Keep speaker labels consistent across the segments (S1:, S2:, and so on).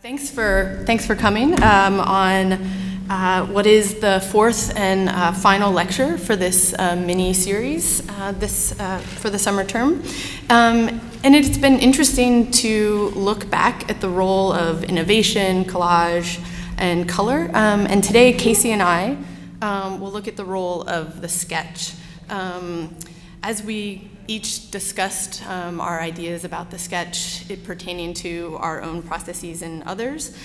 S1: Thanks for coming on what is the fourth and final lecture for this mini-series for the summer term. And it's been interesting to look back at the role of innovation, collage, and color. And today, Casey and I will look at the role of the sketch. As we each discussed our ideas about the sketch, it pertaining to our own processes and others,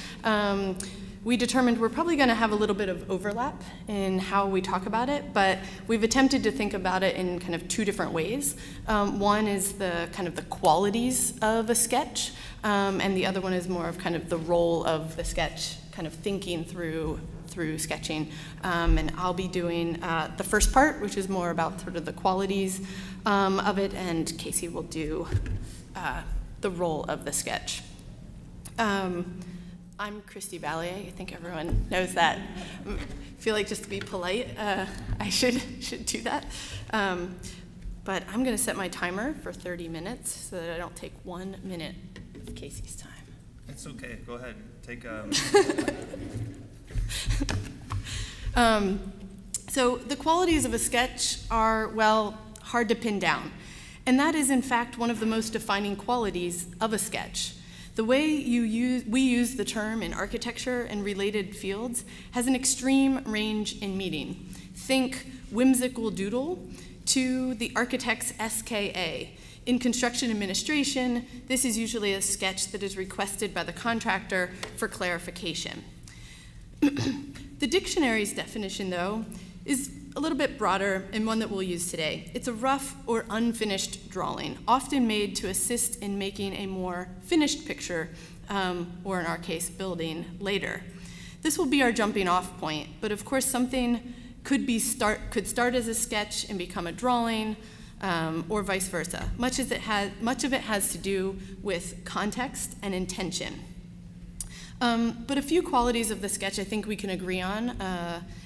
S1: we determined we're probably going to have a little bit of overlap in how we talk about it, but we've attempted to think about it in kind of two different ways. One is the kind of the qualities of a sketch, and the other one is more of kind of the role of the sketch, kind of thinking through sketching. And I'll be doing the first part, which is more about sort of the qualities of it, and Casey will do the role of the sketch. I'm Kristy Balliet. I think everyone knows that. I feel like just to be polite, I should do that. But I'm going to set my timer for 30 minutes so that I don't take 1 minute of Casey's time.
S2: It's okay. Go ahead. Take
S1: So the qualities of a sketch are, well, hard to pin down. And that is, in fact, one of the most defining qualities of a sketch. The way we use the term in architecture and related fields has an extreme range in meaning. Think whimsical doodle to the architect's SKA. In construction administration, this is usually a sketch that is requested by the contractor for clarification. The dictionary's definition, though, is a little bit broader and one that we'll use today. It's a rough or unfinished drawing, often made to assist in making a more finished picture, or in our case, building, later. This will be our jumping off point, but of course something could start as a sketch and become a drawing, or vice versa. Much of it has to do with context and intention. But a few qualities of the sketch I think we can agree on,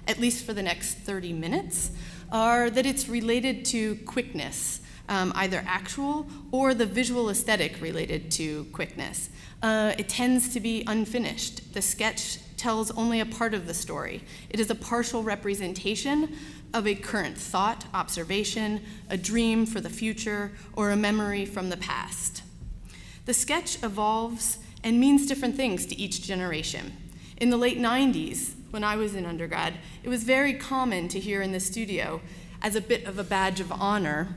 S1: at least for the next 30 minutes, are that it's related to quickness, either actual or the visual aesthetic related to quickness. It tends to be unfinished. The sketch tells only a part of the story. It is a partial representation of a current thought, observation, a dream for the future, or a memory from the past. The sketch evolves and means different things to each generation. In the late 90s, when I was in undergrad, it was very common to hear in the studio, as a bit of a badge of honor,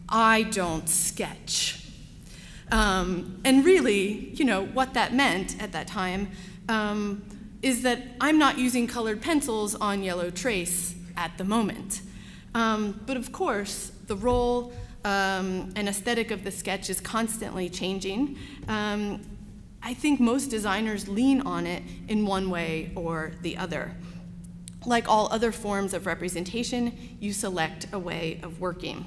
S1: "I don't sketch." And really, what that meant at that time is that I'm not using colored pencils on yellow trace at the moment. But of course, the role and aesthetic of the sketch is constantly changing. I think most designers lean on it in one way or the other. Like all other forms of representation, you select a way of working.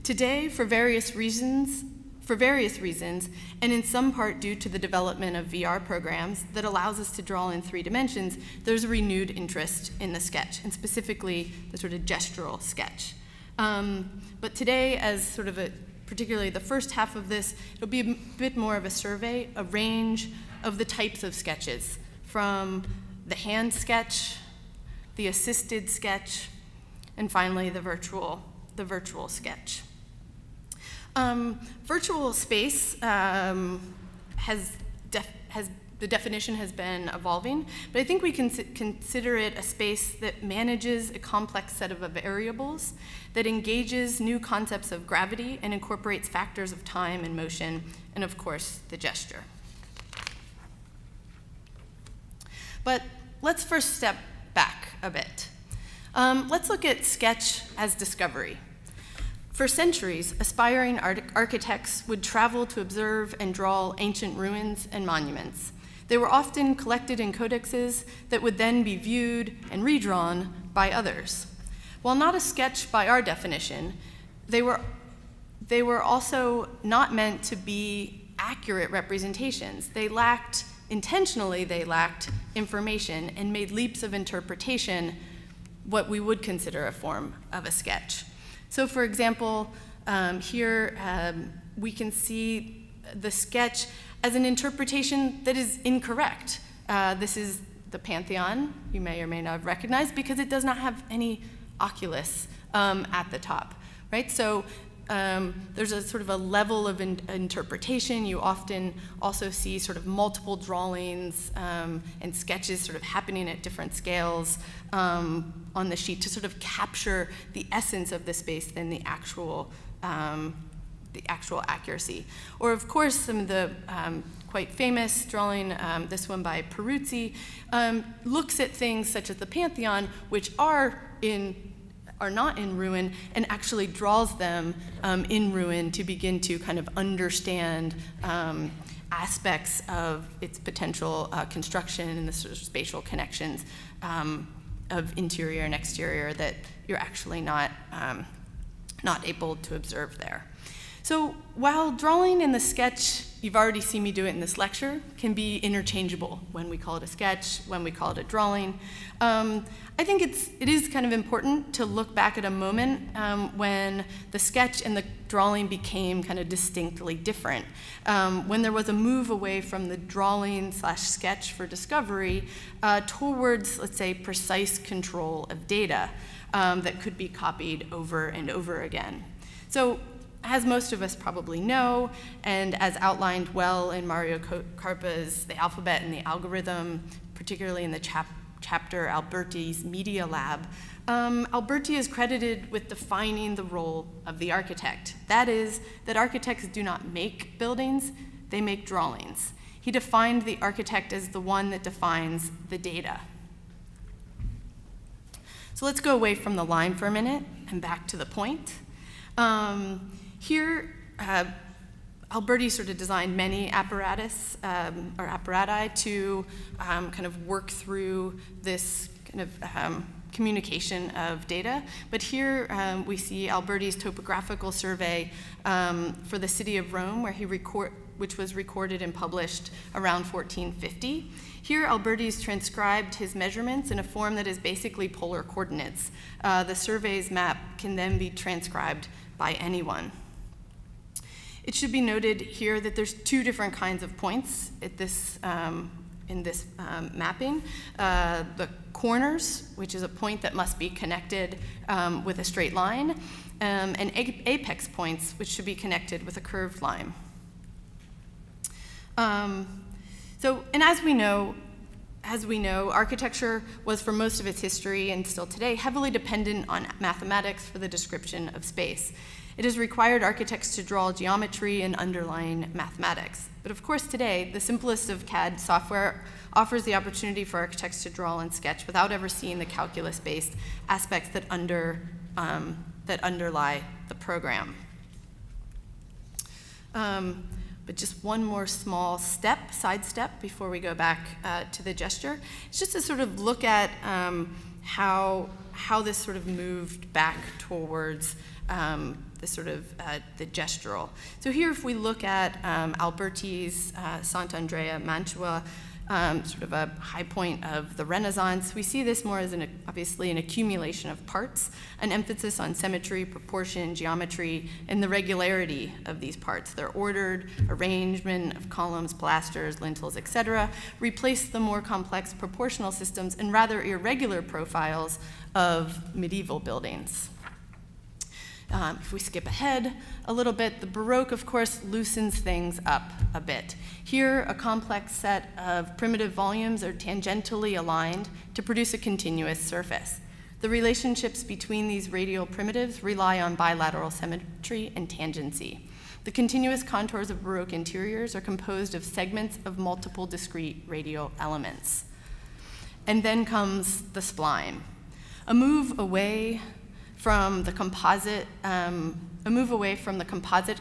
S1: Today, for various reasons, and in some part due to the development of VR programs that allows us to draw in 3 dimensions, there's a renewed interest in the sketch, and specifically the sort of gestural sketch. But today, as sort of particularly the first half of this, it'll be a bit more of a survey, a range of the types of sketches, from the hand sketch, the assisted sketch, and finally the virtual sketch. Virtual space the definition has been evolving, but I think we can consider it a space that manages a complex set of variables, that engages new concepts of gravity and incorporates factors of time and motion, and of course, the gesture. But let's first step back a bit. Let's look at sketch as discovery. For centuries, aspiring architects would travel to observe and draw ancient ruins and monuments. They were often collected in codexes that would then be viewed and redrawn by others. While not a sketch by our definition, they were also not meant to be accurate representations. Intentionally they lacked information and made leaps of interpretation what we would consider a form of a sketch. So for example, here we can see the sketch as an interpretation that is incorrect. This is the Pantheon, you may or may not have recognized, because it does not have any oculus at the top, right? So there's a sort of a level of interpretation. You often also see sort of multiple drawings and sketches sort of happening at different scales on the sheet to sort of capture the essence of the space than the actual accuracy. Or of course, some of the quite famous drawing, this one by Peruzzi, looks at things such as the Pantheon, which are not in ruin, and actually draws them in ruin to begin to kind of understand aspects of its potential construction and the sort of spatial connections of interior and exterior that you're actually not able to observe there. So while drawing and the sketch, you've already seen me do it in this lecture, can be interchangeable when we call it a sketch, when we call it a drawing, I think it is kind of important to look back at a moment when the sketch and the drawing became kind of distinctly different. When there was a move away from the drawing/sketch for discovery towards, let's say, precise control of data that could be copied over and over again. So, as most of us probably know, and as outlined well in Mario Carpa's The Alphabet and the Algorithm, particularly in the chapter Alberti's Media Lab, Alberti is credited with defining the role of the architect. That is, that architects do not make buildings, they make drawings. He defined the architect as the one that defines the data. So let's go away from the line for a minute and back to the point. Here, Alberti sort of designed many apparatus or apparati to kind of work through this kind of communication of data. But here we see Alberti's topographical survey for the city of Rome, which was recorded and published around 1450. Here, Alberti's transcribed his measurements in a form that is basically polar coordinates. The survey's map can then be transcribed by anyone. It should be noted here that there's two different kinds of points at this, in this mapping. The corners, which is a point that must be connected with a straight line, and apex points, which should be connected with a curved line. And as we know, architecture was for most of its history and still today heavily dependent on mathematics for the description of space. It has required architects to draw geometry and underlying mathematics. But of course today, the simplest of CAD software offers the opportunity for architects to draw and sketch without ever seeing the calculus-based aspects that underlie the program. But just one more small side step before we go back to the gesture. It's just to sort of look at how this sort of moved back towards the sort of the gestural. So here, if we look at Alberti's Sant'Andrea Mantua, sort of a high point of the Renaissance, we see this more as obviously an accumulation of parts, an emphasis on symmetry, proportion, geometry, and the regularity of these parts. Their ordered arrangement of columns, pilasters, lintels, etc., replace the more complex proportional systems and rather irregular profiles of medieval buildings. If we skip ahead a little bit, the Baroque, of course, loosens things up a bit. Here, a complex set of primitive volumes are tangentially aligned to produce a continuous surface. The relationships between these radial primitives rely on bilateral symmetry and tangency. The continuous contours of Baroque interiors are composed of segments of multiple discrete radial elements. And then comes the spline, a move away from the composite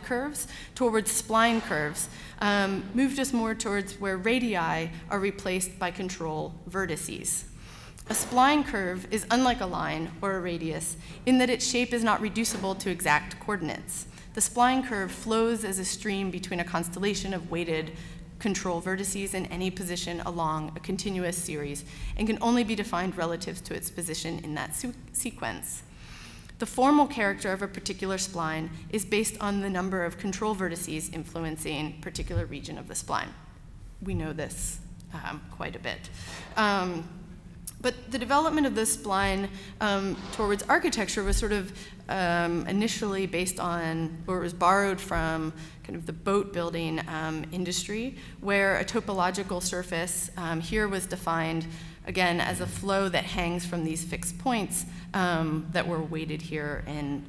S1: curves towards spline curves, moved us more towards where radii are replaced by control vertices. A spline curve is unlike a line or a radius in that its shape is not reducible to exact coordinates. The spline curve flows as a stream between a constellation of weighted control vertices in any position along a continuous series and can only be defined relative to its position in that sequence. the formal character of a particular spline is based on the number of control vertices influencing a particular region of the spline. We know this quite a bit. But the development of the spline towards architecture was sort of initially based on, or it was borrowed from kind of the boat building industry, where a topological surface here was defined, again, as a flow that hangs from these fixed points that were weighted here in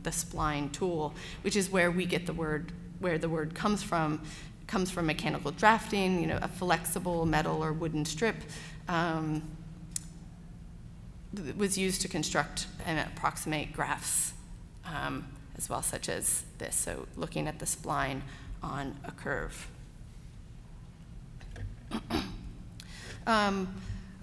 S1: the spline tool, which is where we get the word, where the word comes from mechanical drafting, a flexible metal or wooden strip was used to construct and approximate graphs as well, such as this, so looking at the spline on a curve.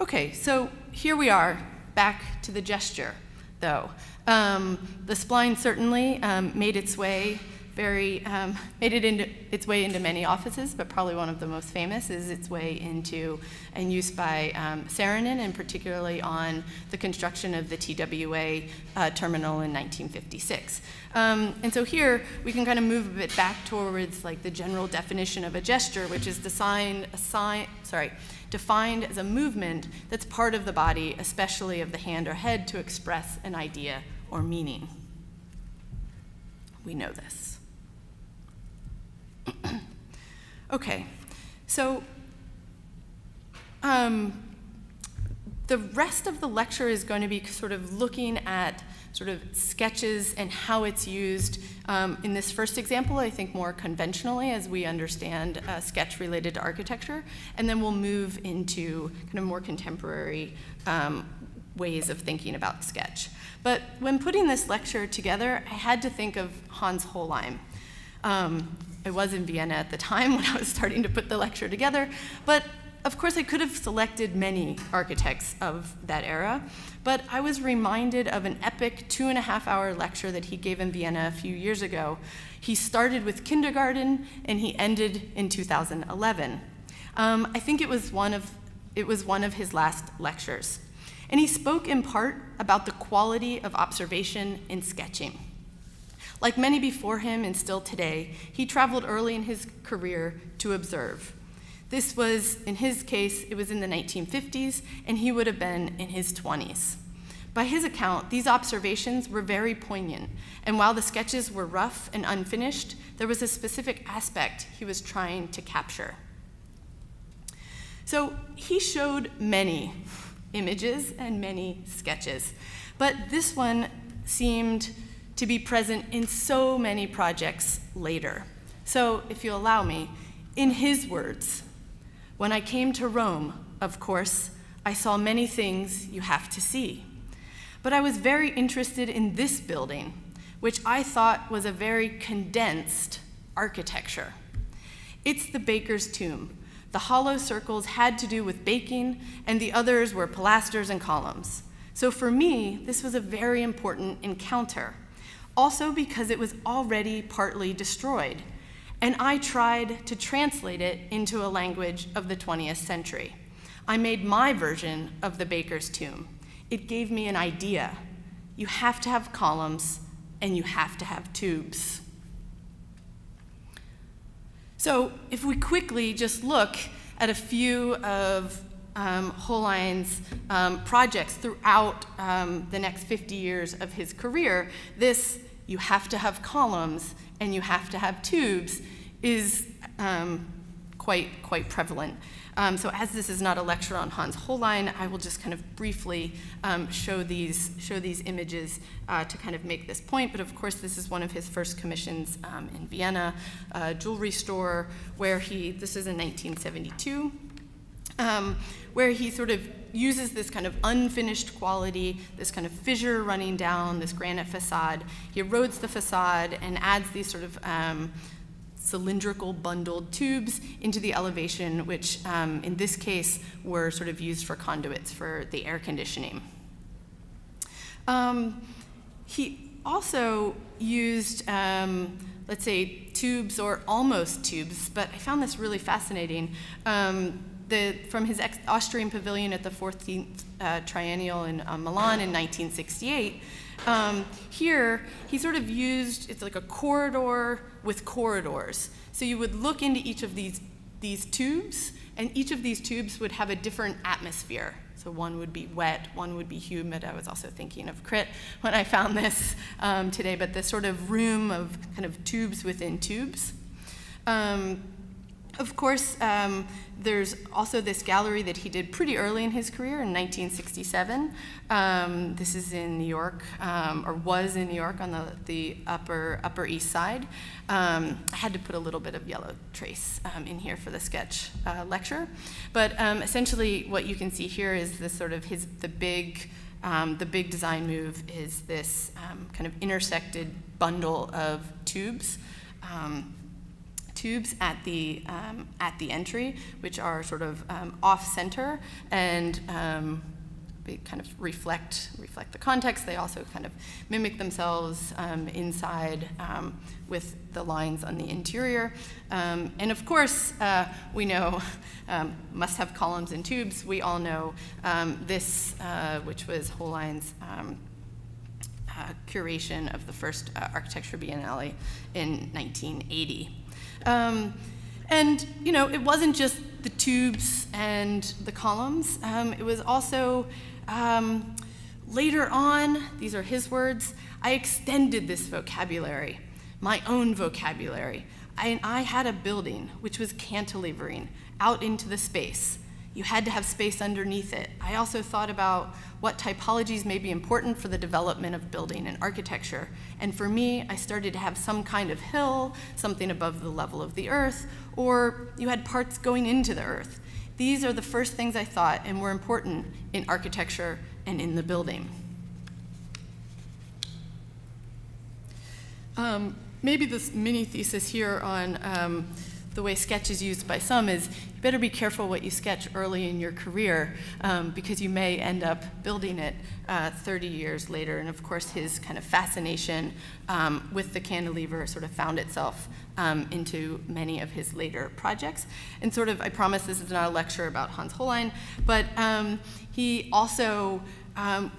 S1: Okay, so here we are, back to the gesture, though. The spline certainly made its way into many offices, but probably one of the most famous is its way into and use by Saarinen, and particularly on the construction of the TWA terminal in 1956. And so here we can kind of move a bit back towards like the general definition of a gesture, which is defined as a movement that's part of the body, especially of the hand or head, to express an idea or meaning. We know this. Okay, so the rest of the lecture is going to be sort of looking at sort of sketches and how it's used in this first example, I think more conventionally as we understand sketch related to architecture, and then we'll move into kind of more contemporary ways of thinking about sketch. But when putting this lecture together, I had to think of Hans Hollein. I was in Vienna at the time when I was starting to put the lecture together, but of course I could have selected many architects of that era, but I was reminded of an epic 2.5-hour lecture that he gave in Vienna a few years ago. He started with kindergarten and he ended in 2011. I think it was one of his last lectures. And he spoke in part about the quality of observation in sketching. Like many before him and still today, he traveled early in his career to observe. This was, in his case, it was in the 1950s, and he would have been in his 20s. By his account, these observations were very poignant, and while the sketches were rough and unfinished, there was a specific aspect he was trying to capture. So he showed many images and many sketches, but this one seemed to be present in so many projects later. So if you allow me, in his words, "When I came to Rome, of course, I saw many things you have to see. But I was very interested in this building, which I thought was a very condensed architecture. It's the baker's tomb. The hollow circles had to do with baking, and the others were pilasters and columns. So for me, this was a very important encounter, also because it was already partly destroyed, and I tried to translate it into a language of the 20th century. I made my version of the baker's tomb. It gave me an idea. You have to have columns, and you have to have tubes." So if we quickly just look at a few of Hollein's projects throughout the next 50 years of his career, this "you have to have columns and you have to have tubes" is quite prevalent. So as this is not a lecture on Hans Hollein, I will just kind of briefly show these images to kind of make this point. But of course, this is one of his first commissions in Vienna, a jewelry store, where this is in 1972, where he sort of uses this kind of unfinished quality, this kind of fissure running down this granite facade. He erodes the facade and adds these sort of cylindrical bundled tubes into the elevation, which in this case were sort of used for conduits for the air conditioning. He also used, let's say, tubes or almost tubes, but I found this really fascinating. From his Austrian pavilion at the 14th Triennial in Milan in 1968, Here, he sort of used, it's like a corridor with corridors. So you would look into each of these tubes, and each of these tubes would have a different atmosphere. So one would be wet, one would be humid. I was also thinking of Crit when I found this today, but this sort of room of kind of tubes within tubes. Of course, there's also this gallery that he did pretty early in his career in 1967. This is in New York, or was in New York on the Upper East Side. I had to put a little bit of yellow trace in here for the sketch lecture. But essentially what you can see here is this sort of the big design move is this kind of intersected bundle of tubes. Tubes at the entry, which are sort of off-center and they kind of reflect the context. They also kind of mimic themselves inside with the lines on the interior. And of course, we know must have columns and tubes. We all know this, which was Hollein's curation of the first Architecture Biennale in 1980. And, you know, it wasn't just the tubes and the columns. It was also, later on, these are his words, I extended this vocabulary, my own vocabulary. I had a building which was cantilevering out into the space. You had to have space underneath it. I also thought about what typologies may be important for the development of building and architecture. And for me, I started to have some kind of hill, something above the level of the earth, or you had parts going into the earth. These are the first things I thought and were important in architecture and in the building. Maybe this mini thesis here on the way sketch is used by some is you better be careful what you sketch early in your career because you may end up building it 30 years later. And of course, his kind of fascination with the cantilever sort of found itself into many of his later projects. And sort of, I promise this is not a lecture about Hans Hollein, but he also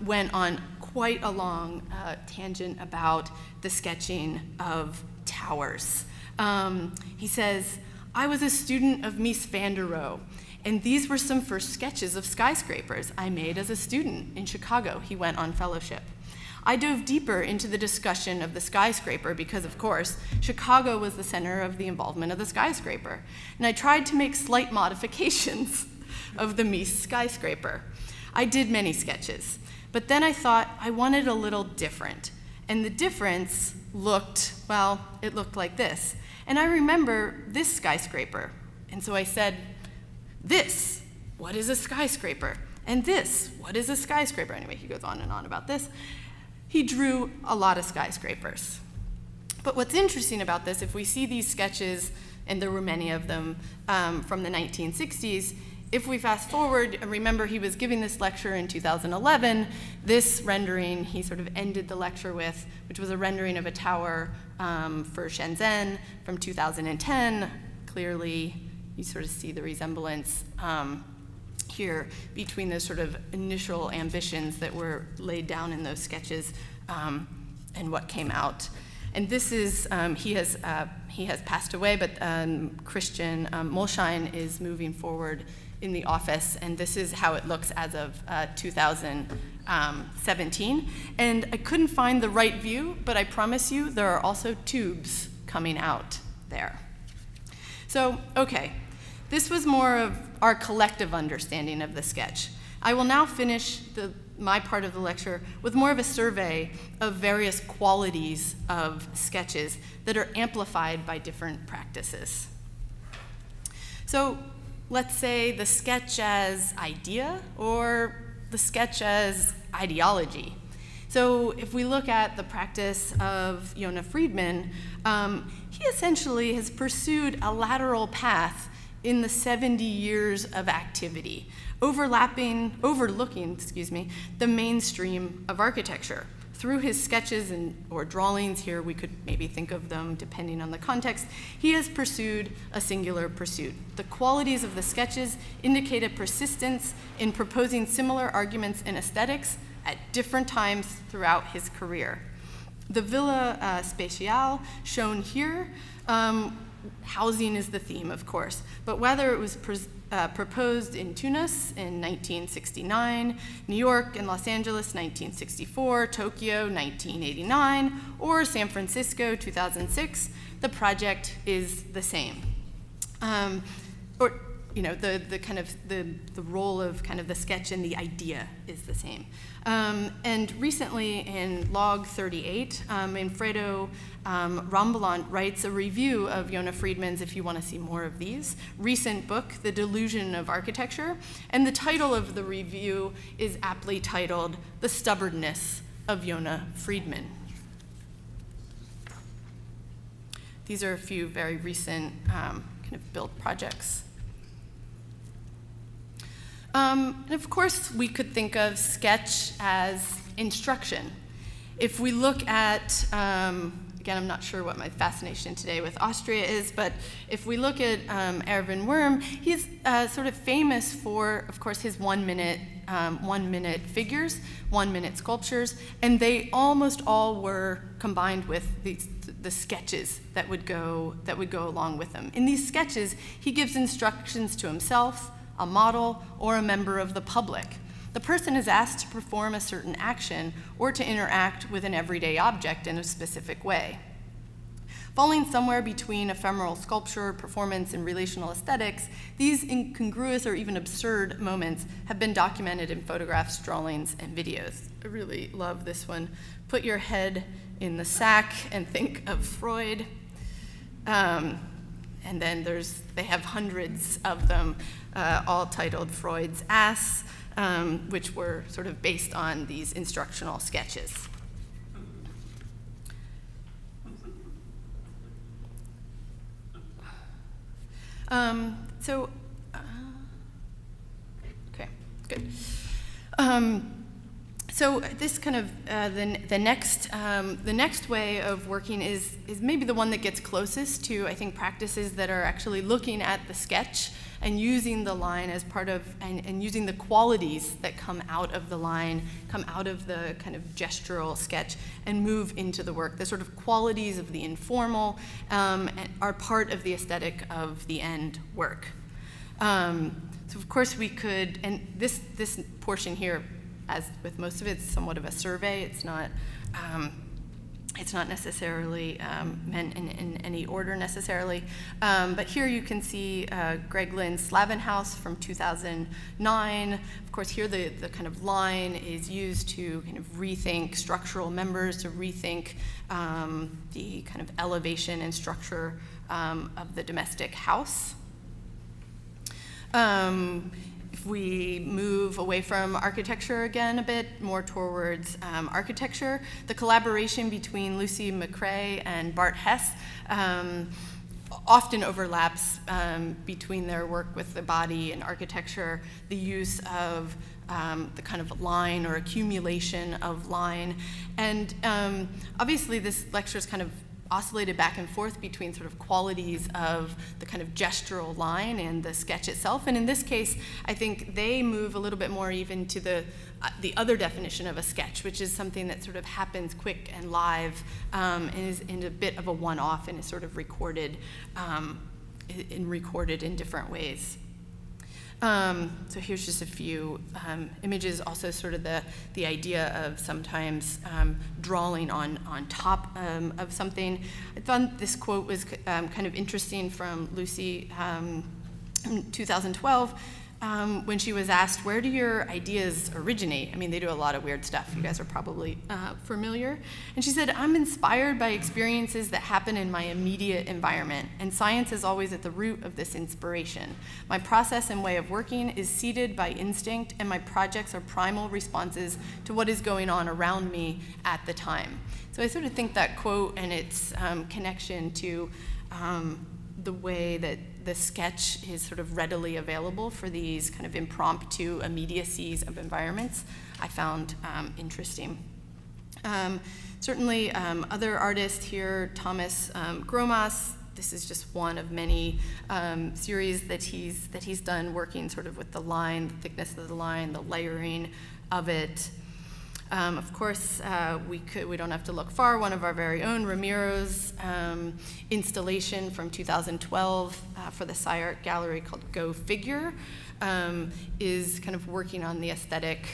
S1: went on quite a long tangent about the sketching of towers. He says, I was a student of Mies van der Rohe, and these were some first sketches of skyscrapers I made as a student in Chicago. He went on fellowship. I dove deeper into the discussion of the skyscraper because, of course, Chicago was the center of the involvement of the skyscraper. And I tried to make slight modifications of the Mies skyscraper. I did many sketches, but then I thought I wanted a little different. And the difference looked, well, it looked like this. And I remember this skyscraper. And so I said, this, what is a skyscraper? And this, what is a skyscraper? Anyway, he goes on and on about this. He drew a lot of skyscrapers. But what's interesting about this, if we see these sketches, and there were many of them from the 1960s, if we fast forward, and remember he was giving this lecture in 2011, this rendering he sort of ended the lecture with, which was a rendering of a tower for Shenzhen from 2010. Clearly, you sort of see the resemblance here between those sort of initial ambitions that were laid down in those sketches and what came out. And this is, he has passed away, but Christian Molschein is moving forward in the office, and this is how it looks as of 2017. And I couldn't find the right view, but I promise you there are also tubes coming out there. So, okay, this was more of our collective understanding of the sketch. I will now finish my part of the lecture with more of a survey of various qualities of sketches that are amplified by different practices. So let's say the sketch as idea or the sketch as ideology. So if we look at the practice of Yona Friedman, he essentially has pursued a lateral path in the 70 years of activity, overlooking, the mainstream of architecture. Through his sketches or drawings here, we could maybe think of them depending on the context, he has pursued a singular pursuit. The qualities of the sketches indicate a persistence in proposing similar arguments in aesthetics at different times throughout his career. The Villa Spatiale shown here, housing is the theme, of course, but whether it was proposed in Tunis in 1969, New York and Los Angeles 1964, Tokyo 1989, or San Francisco 2006, the project is the same. The role of kind of the sketch and the idea is the same. And recently in log 38, Manfredo Rambalant writes a review of Yona Friedman's, if you want to see more of these, recent book, The Delusion of Architecture. And the title of the review is aptly titled, The Stubbornness of Yona Friedman. These are a few very recent kind of built projects. And of course, we could think of sketch as instruction. If we look at, again, I'm not sure what my fascination today with Austria is, but if we look at Erwin Wurm, he's sort of famous for, of course, his 1 minute figures, 1 minute sculptures, and they almost all were combined with the sketches that would go along with them. In these sketches, he gives instructions to himself, a model, or a member of the public. The person is asked to perform a certain action or to interact with an everyday object in a specific way. Falling somewhere between ephemeral sculpture, performance, and relational aesthetics, these incongruous or even absurd moments have been documented in photographs, drawings, and videos. I really love this one. Put your head in the sack and think of Freud. And then they have hundreds of them, all titled Freud's Ass, which were sort of based on these instructional sketches. Okay, good. So this kind of the next way of working is maybe the one that gets closest to, I think, practices that are actually looking at the sketch and using the line as part of, and using the qualities that come out of the line, come out of the kind of gestural sketch and move into the work. The sort of qualities of the informal are part of the aesthetic of the end work. So of course we could, and this portion here, as with most of it, it's somewhat of a survey. It's not necessarily meant in any order necessarily. But here you can see Greg Lynn's Slavenhouse from 2009. Of course, here the kind of line is used to kind of rethink structural members, to rethink the kind of elevation and structure of the domestic house. If we move away from architecture again a bit, more towards architecture, the collaboration between Lucy McRae and Bart Hess often overlaps between their work with the body and architecture, the use of the kind of line or accumulation of line. And obviously this lecture is kind of oscillated back and forth between sort of qualities of the kind of gestural line and the sketch itself. And in this case, I think they move a little bit more even to the other definition of a sketch, which is something that sort of happens quick and live and is in a bit of a one-off and is sort of recorded in different ways. So here's just a few images, also sort of the idea of sometimes drawing on top of something. I thought this quote was kind of interesting from Lucy in 2012 when she was asked, where do your ideas originate? I mean, they do a lot of weird stuff. You guys are probably familiar. And she said, I'm inspired by experiences that happen in my immediate environment, and science is always at the root of this inspiration. My process and way of working is seeded by instinct, and my projects are primal responses to what is going on around me at the time. So I sort of think that quote and its connection to the way that the sketch is sort of readily available for these kind of impromptu immediacies of environments, I found interesting. Certainly other artists here, Thomas Gromas, this is just one of many series that he's done working sort of with the line, the thickness of the line, the layering of it. Of course, we don't have to look far. One of our very own, Ramiro's installation from 2012 for the SCI-Arc gallery called Go Figure is kind of working on the aesthetic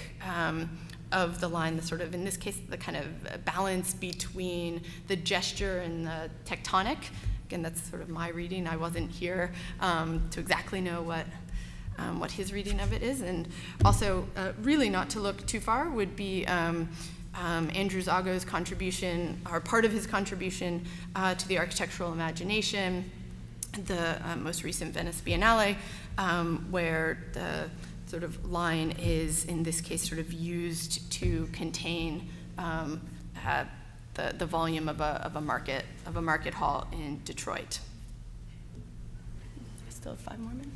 S1: of the line, the sort of, in this case, the kind of balance between the gesture and the tectonic. Again, that's sort of my reading. I wasn't here to exactly know what his reading of it is. And also, really not to look too far, would be Andrew Zago's contribution, or part of his contribution to the architectural imagination, the most recent Venice Biennale, where the sort of line is, in this case, sort of used to contain the volume of a market hall in Detroit. I still have 5 more minutes.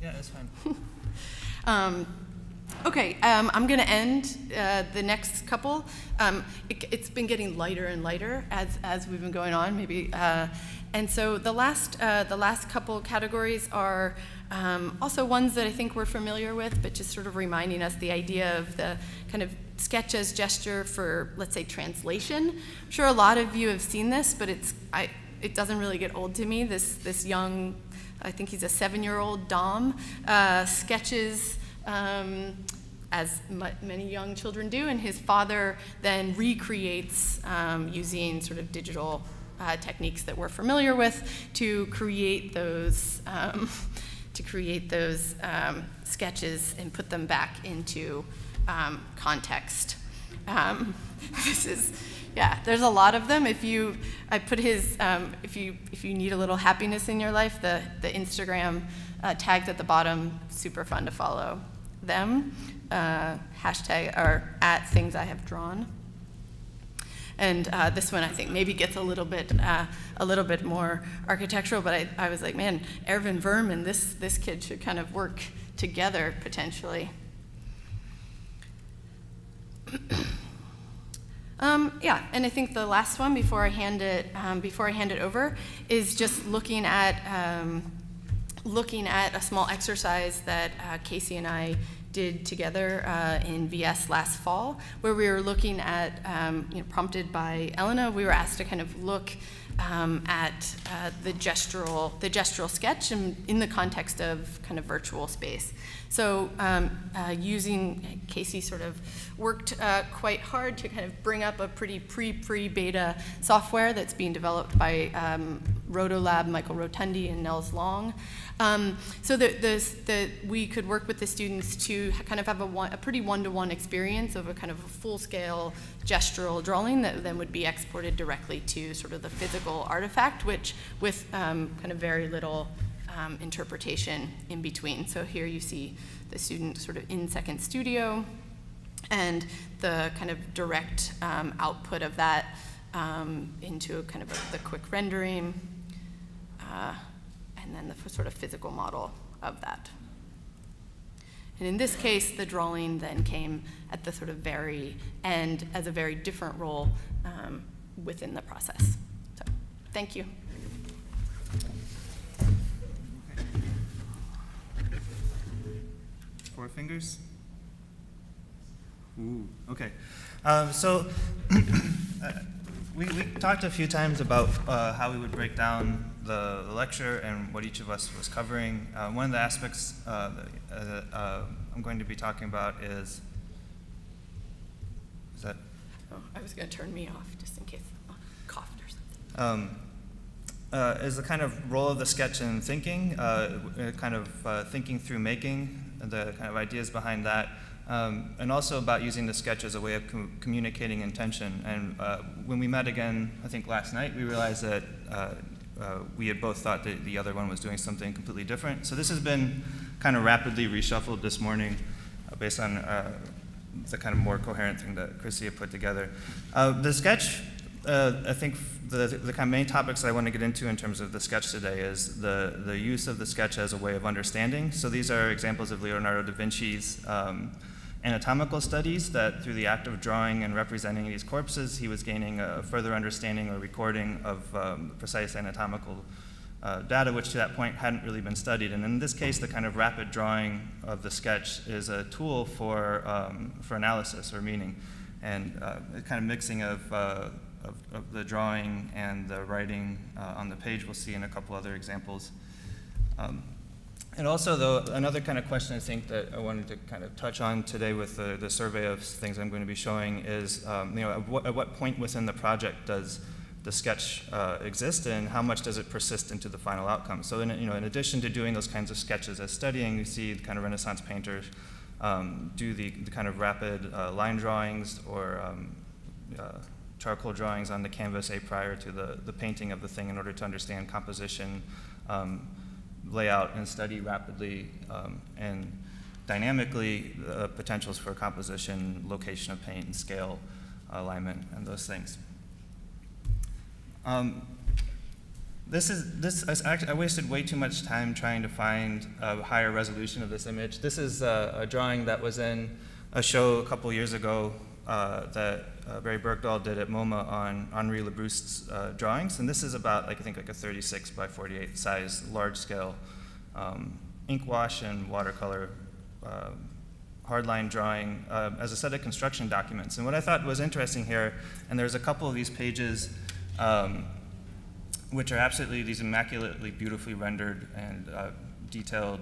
S2: Yeah, that's fine.
S1: Okay, I'm going to end the next couple. It's been getting lighter and lighter as we've been going on, maybe. And so the last couple categories are also ones that I think we're familiar with, but just sort of reminding us the idea of the kind of sketch as gesture for, let's say, translation. I'm sure a lot of you have seen this, but it doesn't really get old to me. This young, I think he's a 7-year-old Dom, sketches as many young children do, and his father then recreates using sort of digital techniques that we're familiar with to create those sketches and put them back into context. This is, yeah, there's a lot of them. If you need a little happiness in your life, the Instagram tags at the bottom, super fun to follow them. Hashtag or at things I have drawn. And this one I think maybe gets a little bit more architectural, but I was like, man, Erwin Wurm and this kid should kind of work together potentially. Yeah, and I think the last one before I hand it over is just looking at a small exercise that Casey and I did together in VS last fall, where we were looking at, prompted by Elena, we were asked to kind of look at the gestural sketch in the context of kind of virtual space. So using, Casey sort of worked quite hard to kind of bring up a pretty pre-beta software that's being developed by Rotolab, Michael Rotundi, and Nels Long. So that we could work with the students to kind of have a pretty one-to-one experience of a kind of a full-scale gestural drawing that then would be exported directly to sort of the physical artifact, which with kind of very little interpretation in between. So here you see the student sort of in Second Studio and the kind of direct output of that into kind of the quick rendering. And then the sort of physical model of that. And in this case, the drawing then came at the sort of very end as a very different role within the process. So, thank you.
S2: 4 fingers? Ooh, okay. So we talked a few times about how we would break down the lecture and what each of us was covering. One of the aspects that I'm going to be talking about is that?
S1: Oh, I was going to turn me off just in case I coughed or something.
S2: Is the kind of role of the sketch in thinking, kind of thinking through making, the kind of ideas behind that, and also about using the sketch as a way of communicating intention. And when we met again, I think last night, we realized that we had both thought that the other one was doing something completely different. So this has been kind of rapidly reshuffled this morning based on the kind of more coherent thing that Kristy had put together. The sketch, I think the kind of main topics that I want to get into in terms of the sketch today is the use of the sketch as a way of understanding. So these are examples of Leonardo da Vinci's anatomical studies, that through the act of drawing and representing these corpses, he was gaining a further understanding or recording of precise anatomical data, which to that point hadn't really been studied. And in this case, the kind of rapid drawing of the sketch is a tool for analysis or meaning. and a kind of mixing of the drawing and the writing on the page. We'll see in a couple other examples. And also, though, another kind of question I think that I wanted to kind of touch on today with the survey of things I'm going to be showing is, at what point within the project does the sketch exist, and how much does it persist into the final outcome? So, in addition to doing those kinds of sketches as studying, you see the kind of Renaissance painters do the kind of rapid line drawings or charcoal drawings on the canvas prior to the painting of the thing in order to understand composition, layout, and study rapidly and dynamically potentials for composition, location of paint, and scale, alignment, and those things. I wasted way too much time trying to find a higher resolution of this image. This is a drawing that was in a show a couple years ago that Barry Bergdahl did at MoMA on Henri Labroust's drawings, and this is about, I think, like a 36 by 48 size, large scale ink wash and watercolor hardline drawing as a set of construction documents. And what I thought was interesting here, and there's a couple of these pages which are absolutely these immaculately beautifully rendered and detailed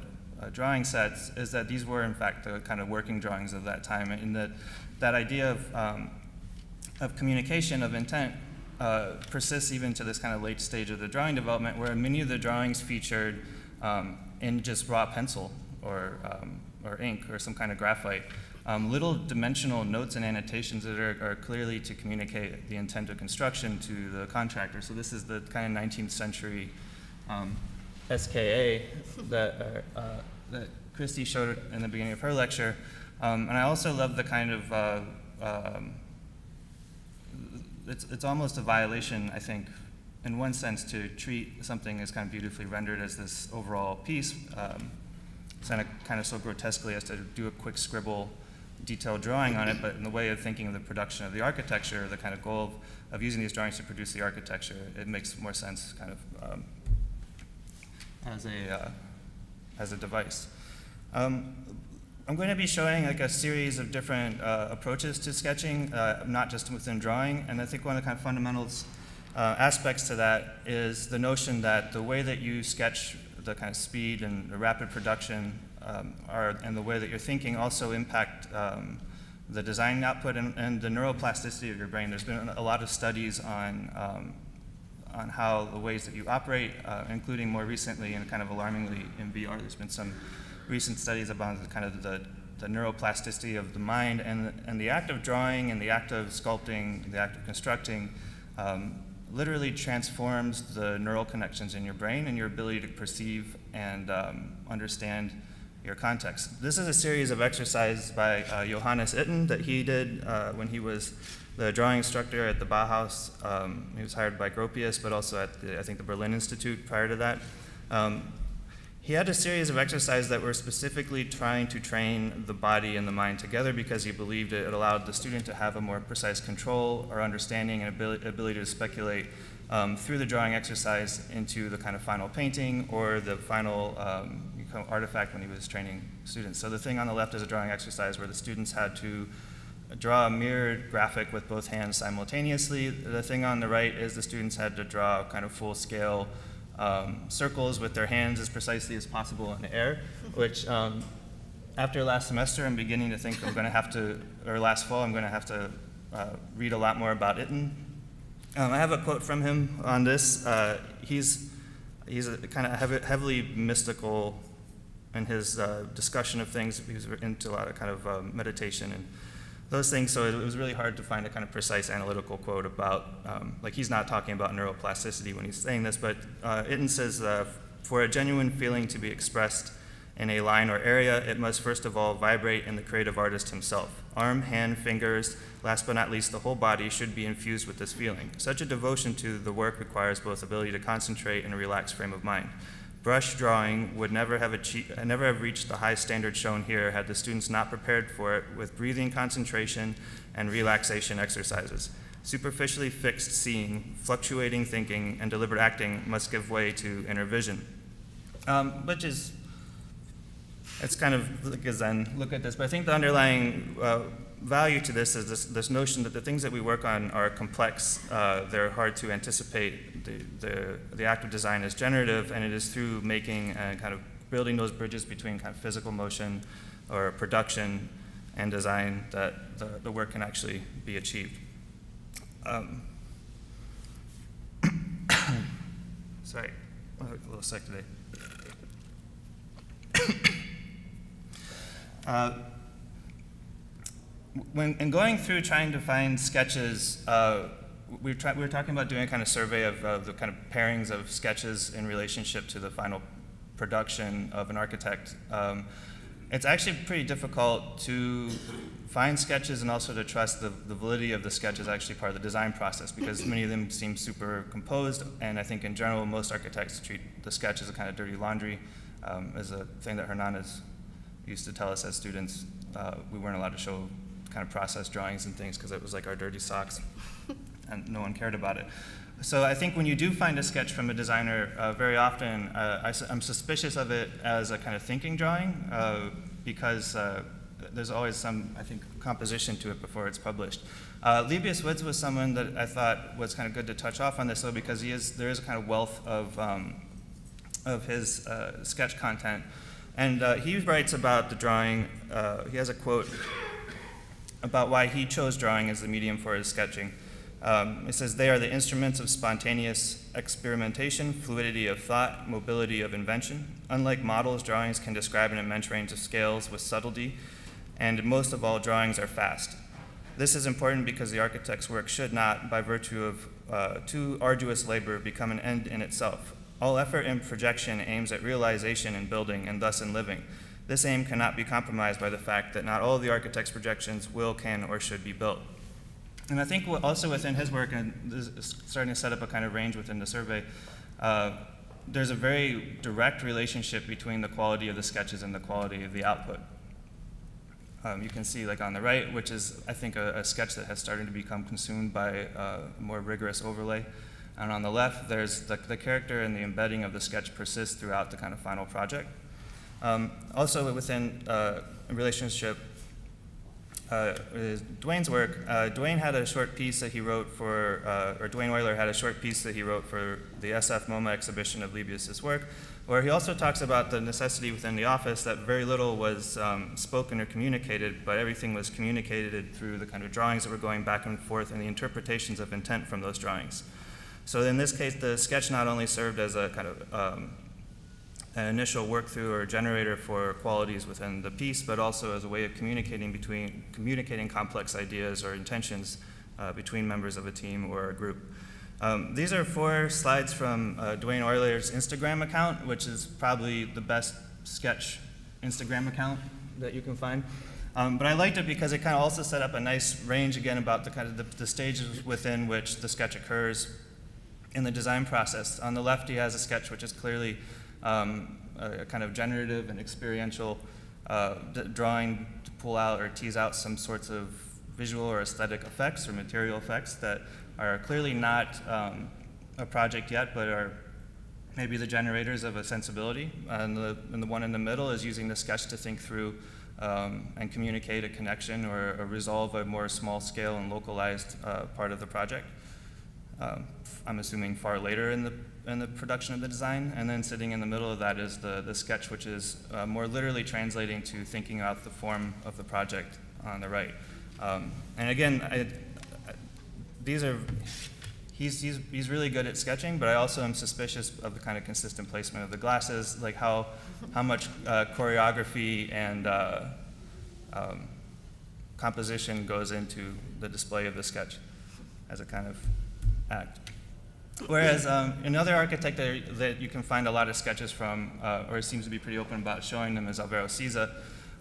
S2: drawing sets, is that these were in fact the kind of working drawings of that time, and that idea of communication, of intent, persists even to this kind of late stage of the drawing development, where many of the drawings featured in just raw pencil or ink or some kind of graphite, little dimensional notes and annotations that are clearly to communicate the intent of construction to the contractor. So this is the kind of 19th century SKA that Kristy showed in the beginning of her lecture. And I also love the kind of, it's almost a violation, I think, in one sense, to treat something as kind of beautifully rendered as this overall piece, kind of so grotesquely as to do a quick scribble detailed drawing on it, but in the way of thinking of the production of the architecture, the kind of goal of using these drawings to produce the architecture, it makes more sense kind of as a device. I'm going to be showing like a series of different approaches to sketching, not just within drawing, and I think one of the kind of fundamentals aspects to that is the notion that the way that you sketch, the kind of speed and the rapid production and the way that you're thinking also impact the design output and the neuroplasticity of your brain. There's been a lot of studies on how the ways that you operate, including more recently and kind of alarmingly in VR. There's been some recent studies about the kind of the neuroplasticity of the mind, and the act of drawing and the act of sculpting, the act of constructing literally transforms the neural connections in your brain and your ability to perceive and understand your context. This is a series of exercises by Johannes Itten that he did when he was the drawing instructor at the Bauhaus. He was hired by Gropius, but also at I think the Berlin Institute prior to that. He had a series of exercises that were specifically trying to train the body and the mind together because he believed it allowed the student to have a more precise control or understanding and ability to speculate through the drawing exercise into the kind of final painting or the final artifact when he was training students. So the thing on the left is a drawing exercise where the students had to draw a mirrored graphic with both hands simultaneously. The thing on the right is the students had to draw kind of full-scale circles with their hands as precisely as possible in the air, which after last semester I'm beginning to think I'm going to have to, or last fall, I'm going to have to read a lot more about Itten. I have a quote from him on this. He's a kind of heavily mystical in his discussion of things. He was into a lot of kind of meditation and those things, so it was really hard to find a kind of precise analytical quote about, like he's not talking about neuroplasticity when he's saying this, but Itten says, for a genuine feeling to be expressed in a line or area, it must first of all vibrate in the creative artist himself. Arm, hand, fingers, last but not least the whole body should be infused with this feeling. Such a devotion to the work requires both ability to concentrate and a relaxed frame of mind. Brush drawing would never have reached the high standard shown here had the students not prepared for it with breathing, concentration, and relaxation exercises. Superficially fixed seeing, fluctuating thinking, and deliberate acting must give way to inner vision. Which is, it's kind of like a Zen look at this, but I think the underlying value to this is this notion that the things that we work on are complex, they're hard to anticipate. The act of design is generative, and it is through making and kind of building those bridges between kind of physical motion or production and design that the work can actually be achieved. Sorry, I'm a little sick today. In going through trying to find sketches, we were talking about doing a kind of survey of the kind of pairings of sketches in relationship to the final production of an architect. It's actually pretty difficult to find sketches and also to trust the validity of the sketch is actually part of the design process, because many of them seem super composed, and I think in general most architects treat the sketch as a kind of dirty laundry, as a thing that Hernandez used to tell us as students. We weren't allowed to show kind of process drawings and things because it was like our dirty socks and no one cared about it. So I think when you do find a sketch from a designer, very often I'm suspicious of it as a kind of thinking drawing, because there's always some, I think, composition to it before it's published. Lebbeus Woods was someone that I thought was kind of good to touch off on this, though, because there is a kind of wealth of his sketch content. And he writes about the drawing, he has a quote about why he chose drawing as the medium for his sketching. It says, "They are the instruments of spontaneous experimentation, fluidity of thought, mobility of invention. Unlike models, drawings can describe an immense range of scales with subtlety, and most of all, drawings are fast. This is important because the architect's work should not, by virtue of too arduous labor, become an end in itself. All effort in projection aims at realization in building and thus in living. This aim cannot be compromised by the fact that not all of the architect's projections will, can, or should be built." And I think also within his work, and this is starting to set up a kind of range within the survey, there's a very direct relationship between the quality of the sketches and the quality of the output. You can see like on the right, which is I think a sketch that has started to become consumed by a more rigorous overlay. And on the left, there's the character and the embedding of the sketch persists throughout the kind of final project. Also within a relationship, Dwayne's work, Dwayne had a short piece that he wrote for, or Dwayne Euler had a short piece that he wrote for the SF MoMA exhibition of Lebbeus's work, where he also talks about the necessity within the office that very little was spoken or communicated, but everything was communicated through the kind of drawings that were going back and forth and the interpretations of intent from those drawings. So in this case, the sketch not only served as a kind of an initial work-through or generator for qualities within the piece, but also as a way of communicating complex ideas or intentions between members of a team or a group. These are 4 slides from Dwayne Euler's Instagram account, which is probably the best sketch Instagram account that you can find. But I liked it because it kind of also set up a nice range again about the kind of the stages within which the sketch occurs in the design process. On the left, he has a sketch which is clearly a kind of generative and experiential drawing to pull out or tease out some sorts of visual or aesthetic effects or material effects that are clearly not a project yet, but are maybe the generators of a sensibility. And the one in the middle is using the sketch to think through and communicate a connection or resolve a more small scale and localized part of the project. I'm assuming far later in the production of the design. And then sitting in the middle of that is the sketch, which is more literally translating to thinking out the form of the project on the right. And again, he's really good at sketching, but I also am suspicious of the kind of consistent placement of the glasses, like how much choreography and composition goes into the display of the sketch as a kind of act. Whereas another architect that you can find a lot of sketches from, or seems to be pretty open about showing them, is Alvaro Siza.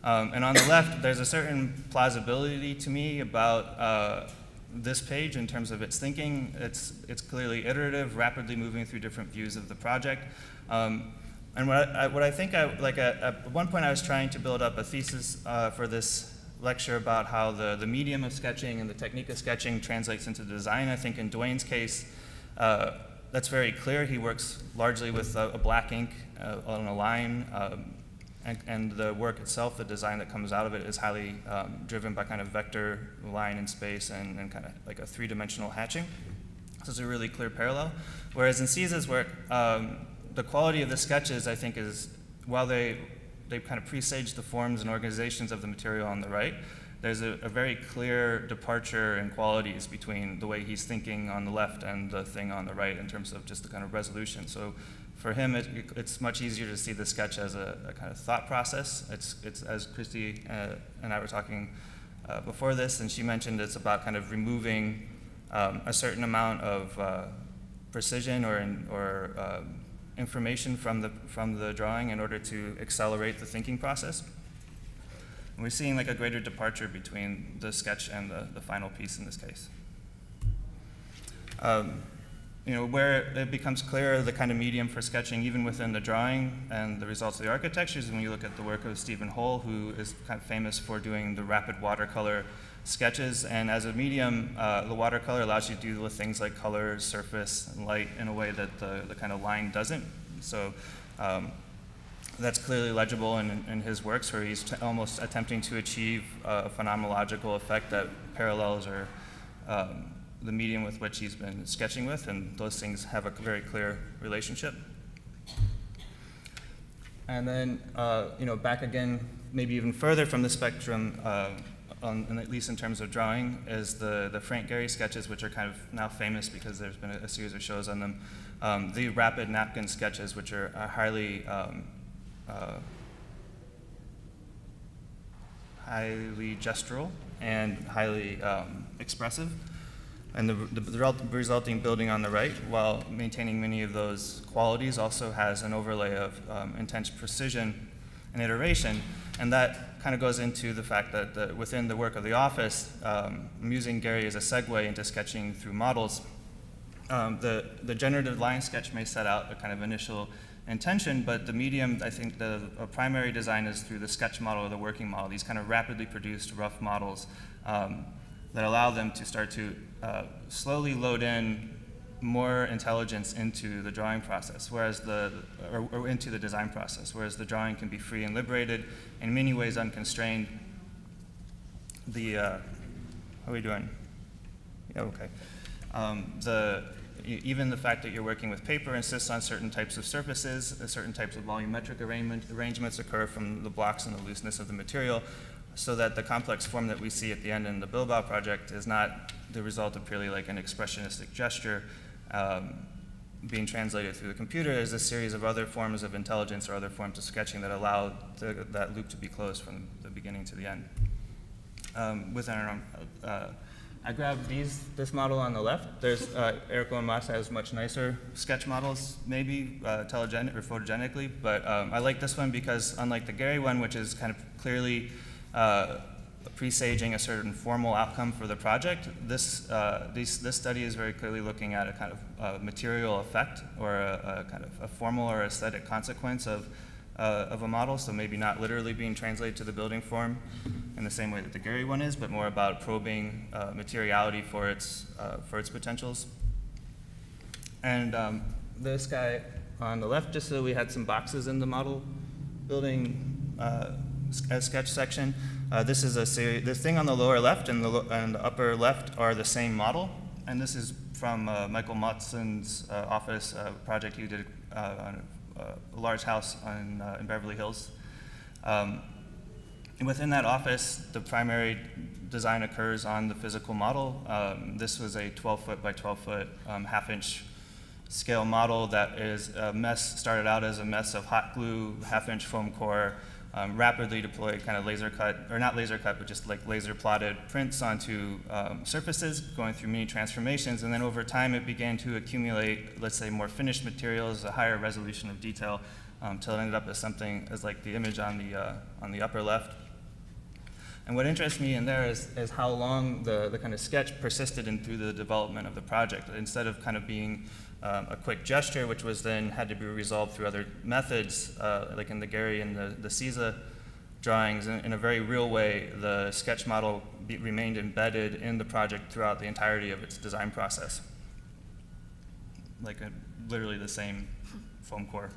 S2: And on the left, there's a certain plausibility to me about this page in terms of its thinking. It's clearly iterative, rapidly moving through different views of the project. And what I think, at one point I was trying to build up a thesis for this lecture about how the medium of sketching and the technique of sketching translates into design. I think in Dwayne's case, that's very clear. He works largely with a black ink on a line. and the work itself, the design that comes out of it, is highly driven by kind of vector, line in space, and kind of like a three-dimensional hatching. So it's a really clear parallel. Whereas in Caesar's work, the quality of the sketches, I think, is, while they kind of presage the forms and organizations of the material on the right, there's a very clear departure in qualities between the way he's thinking on the left and the thing on the right in terms of just the kind of resolution. So for him, it's much easier to see the sketch as a kind of thought process. It's as Kristy and I were talking before this, and she mentioned it's about kind of removing a certain amount of precision or information from the drawing in order to accelerate the thinking process. And we're seeing like a greater departure between the sketch and the final piece in this case. Where it becomes clear the kind of medium for sketching, even within the drawing and the results of the architecture, is when you look at the work of Stephen Holl, who is kind of famous for doing the rapid watercolor sketches. And as a medium, the watercolor allows you to do things like color, surface, and light in a way that the kind of line doesn't. So that's clearly legible in his works, where he's almost attempting to achieve a phenomenological effect that parallels or the medium with which he's been sketching with, and those things have a very clear relationship. And then, back again, maybe even further from the spectrum, at least in terms of drawing, is the Frank Gehry sketches, which are kind of now famous because there's been a series of shows on them. The rapid napkin sketches, which are highly gestural and highly expressive. And the resulting building on the right, while maintaining many of those qualities, also has an overlay of intense precision and iteration. And that kind of goes into the fact that within the work of the office, I'm using Gehry as a segue into sketching through models. The generative line sketch may set out a kind of initial intention, but the medium, I think the primary design is through the sketch model or the working model, these kind of rapidly produced rough models that allow them to start to slowly load in more intelligence into the drawing process, whereas or into the design process, whereas the drawing can be free and liberated, in many ways unconstrained. How are we doing? Yeah, okay. Even the fact that you're working with paper insists on certain types of surfaces, certain types of volumetric arrangements occur from the blocks and the looseness of the material, so that the complex form that we see at the end in the Bilbao project is not the result of purely like an expressionistic gesture being translated through the computer. There's a series of other forms of intelligence or other forms of sketching that allow that loop to be closed from the beginning to the end. I grabbed this model on the left. There's Erwin Wurm has much nicer sketch models, maybe telegenic or photogenically, but I like this one because, unlike the Gehry one, which is kind of clearly presaging a certain formal outcome for the project, this study is very clearly looking at a kind of material effect or a kind of a formal or aesthetic consequence of a model, so maybe not literally being translated to the building form in the same way that the Gehry one is, but more about probing materiality for its potentials. And this guy on the left, just so we had some boxes in the model building sketch section. This is a series. The thing on the lower left and the upper left are the same model, and this is from Michael Motson's office project he did on a large house in Beverly Hills. And within that office, the primary design occurs on the physical model. This was a 12-foot by 12-foot half-inch scale model that is started out as a mess of hot glue, half-inch foam core, rapidly deployed kind of laser cut, or not laser cut, but just like laser plotted prints onto surfaces, going through many transformations, and then over time it began to accumulate, let's say, more finished materials, a higher resolution of detail, until it ended up as something as like the image on the upper left. And what interests me in there is how long the kind of sketch persisted in through the development of the project. Instead of kind of being a quick gesture, which was then had to be resolved through other methods, like in the Gehry and the CISA drawings, in a very real way, the sketch model remained embedded in the project throughout the entirety of its design process. Like literally the same foam core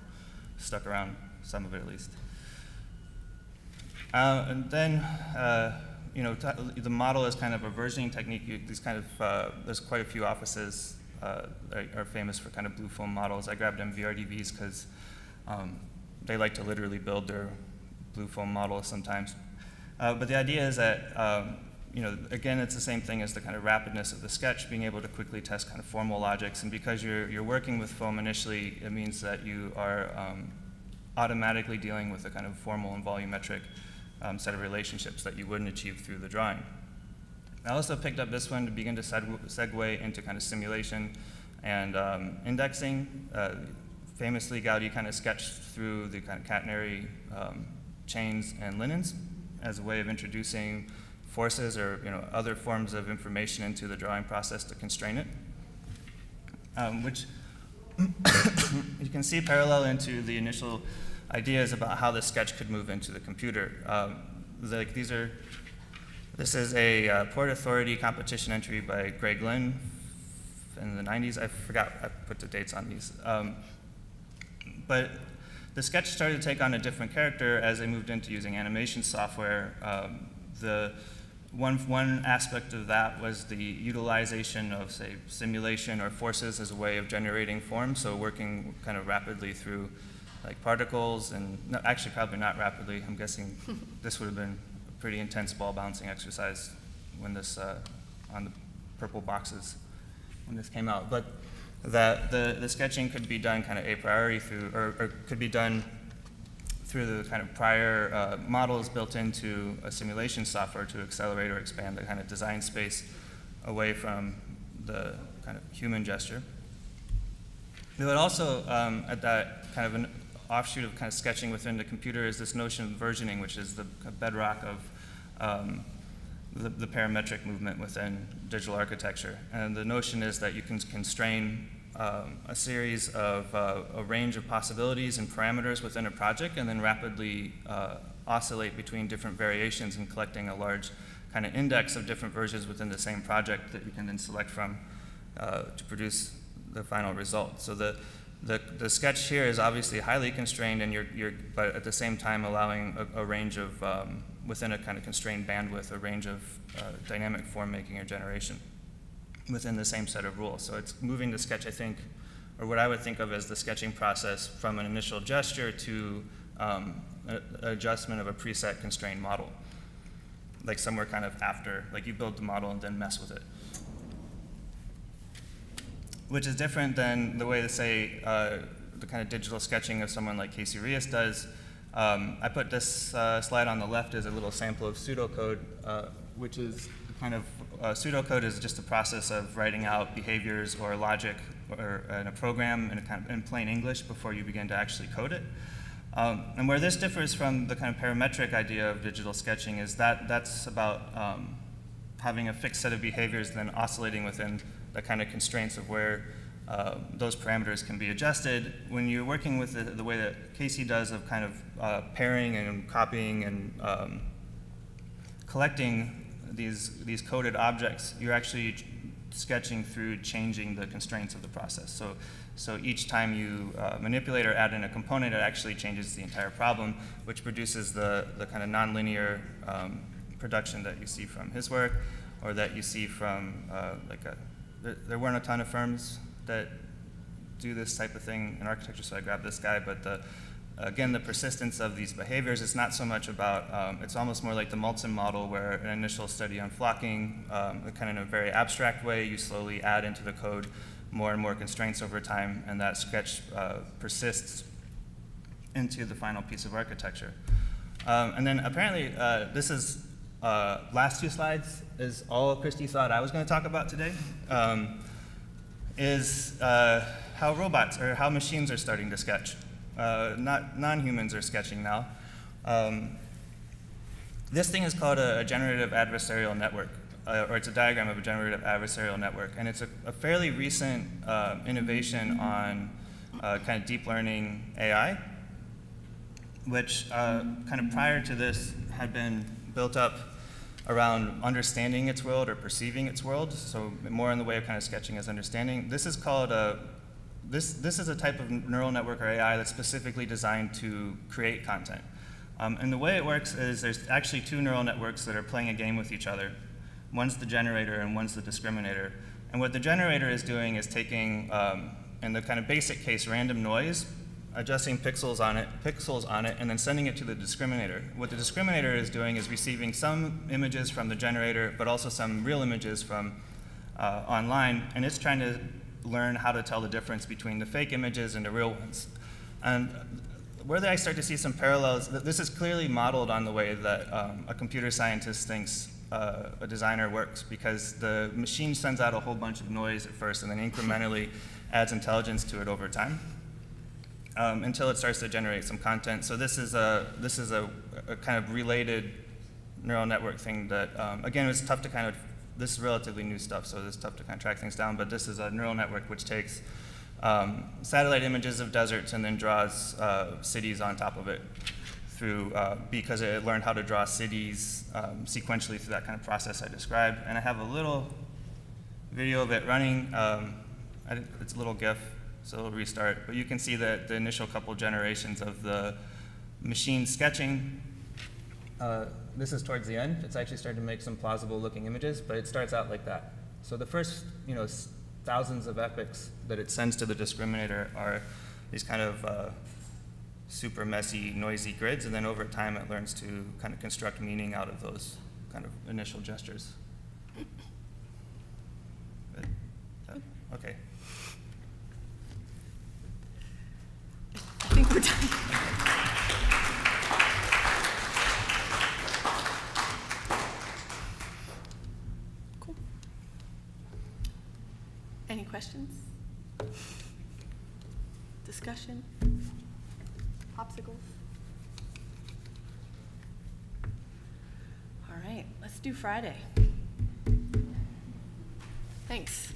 S2: stuck around, some of it at least. And then, the model is kind of a versioning technique. These kind of, there's quite a few offices are famous for kind of blue foam models. I grabbed MVRDVs because they like to literally build their blue foam models sometimes. But the idea is that, again, it's the same thing as the kind of rapidness of the sketch, being able to quickly test kind of formal logics. And because you're working with foam initially, it means that you are automatically dealing with a kind of formal and volumetric set of relationships that you wouldn't achieve through the drawing. I also picked up this one to begin to segue into kind of simulation and indexing. Famously, Gaudi kind of sketched through the kind of catenary chains and linens as a way of introducing forces or other forms of information into the drawing process to constrain it, which you can see parallel into the initial ideas about how the sketch could move into the computer. This is a Port Authority competition entry by Greg Lynn in the 90s. I forgot, I put the dates on these. But the sketch started to take on a different character as they moved into using animation software. The one aspect of that was the utilization of, say, simulation or forces as a way of generating form, so working kind of rapidly through like particles, and no, actually probably not rapidly. I'm guessing this would have been a pretty intense ball bouncing exercise when this, on the purple boxes, when this came out. But that the sketching could be done kind of a priori through, or could be done through the kind of prior models built into a simulation software to accelerate or expand the kind of design space away from the kind of human gesture. But also at that kind of an offshoot of kind of sketching within the computer is this notion of versioning, which is the bedrock of the parametric movement within digital architecture. And the notion is that you can constrain a series of a range of possibilities and parameters within a project, and then rapidly oscillate between different variations and collecting a large kind of index of different versions within the same project that you can then select from to produce the final result. So the sketch here is obviously highly constrained, and but at the same time allowing a range of, within a kind of constrained bandwidth, a range of dynamic form making or generation within the same set of rules. So it's moving the sketch, I think, or what I would think of as the sketching process from an initial gesture to an adjustment of a preset constrained model. Like somewhere kind of after, like you build the model and then mess with it. Which is different than the way that, say, the kind of digital sketching of someone like Casey Rehm does. I put this slide on the left as a little sample of pseudocode, which is kind of, pseudocode is just a process of writing out behaviors or logic or in a program in plain English before you begin to actually code it. And where this differs from the kind of parametric idea of digital sketching is that that's about having a fixed set of behaviors and then oscillating within the kind of constraints of where those parameters can be adjusted. When you're working with the way that Casey does of kind of pairing and copying and collecting these coded objects, you're actually sketching through changing the constraints of the process. So each time you manipulate or add in a component, it actually changes the entire problem, which produces the kind of nonlinear production that you see from his work, or that you see from there weren't a ton of firms that do this type of thing in architecture, so I grabbed this guy. But again, the persistence of these behaviors is not so much about, it's almost more like the Maltzan model, where an initial study on flocking, kind of in a very abstract way, you slowly add into the code more and more constraints over time, and that sketch persists into the final piece of architecture. And then apparently, this is, last two slides is all Kristy thought I was going to talk about today, is how robots or how machines are starting to sketch. Non-humans are sketching now. This thing is called a generative adversarial network, or it's a diagram of a generative adversarial network, and it's a fairly recent innovation on kind of deep learning AI, which kind of prior to this had been built up around understanding its world or perceiving its world, so more in the way of kind of sketching as understanding. This is called this is a type of neural network or AI that's specifically designed to create content. And the way it works is there's actually two neural networks that are playing a game with each other. One's the generator and one's the discriminator. And what the generator is doing is taking, in the kind of basic case, random noise, adjusting pixels on it, and then sending it to the discriminator. What the discriminator is doing is receiving some images from the generator, but also some real images from online, and it's trying to learn how to tell the difference between the fake images and the real ones. And where I start to see some parallels, this is clearly modeled on the way that a computer scientist thinks a designer works, because the machine sends out a whole bunch of noise at first and then incrementally adds intelligence to it over time until it starts to generate some content. So this is a kind of related neural network thing that, again, it's tough to kind of, this is relatively new stuff, so it's tough to kind of track things down, but this is a neural network which takes satellite images of deserts and then draws cities on top of it through, because it learned how to draw cities sequentially through that kind of process I described. And I have a little video of it running. It's a little GIF, so it'll restart. But you can see that the initial couple generations of the machine sketching, this is towards the end. It's actually starting to make some plausible looking images, but it starts out like that. So the first, thousands of epochs that it sends to the discriminator are these kind of super messy, noisy grids, and then over time it learns to kind of construct meaning out of those kind of initial gestures. Okay.
S1: I think we're done. Cool. Any questions? Discussion? Popsicles? All right, let's do Friday. Thanks.